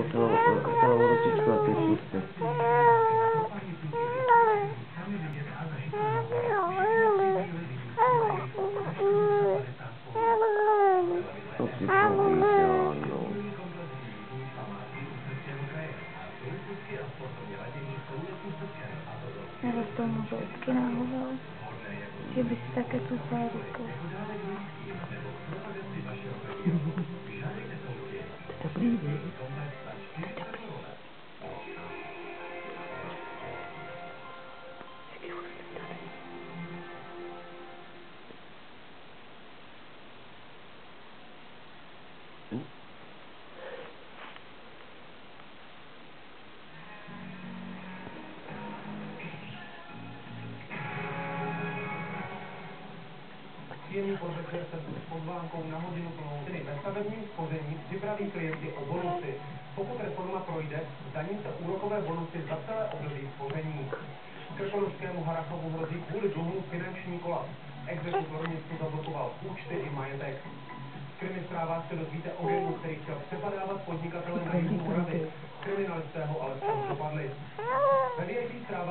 Celou ručičku a ty pusty. To si povídá, no. Nebo to můžu odkynávat, že by si také tu ruku. To dobrý, ne? Příjemný podvečer se s pozvánkou na hodinu plnou ceny. Ve stavebním spoření připraví klienty o bonusy. Pokud reforma projde, zdaní se úrokové bonusy za celé období spoření. Krkonošskému Harachovu hrozí kvůli dluhům finanční kolaps. Exekutor městu zablokoval účty i majetek. V Krimi zprávách se dozvíte o gengu, který chtěl přepadávat podnikatele na jihu Moravy. Kriminalisté ho ale dopadli. Ve VIP zprávách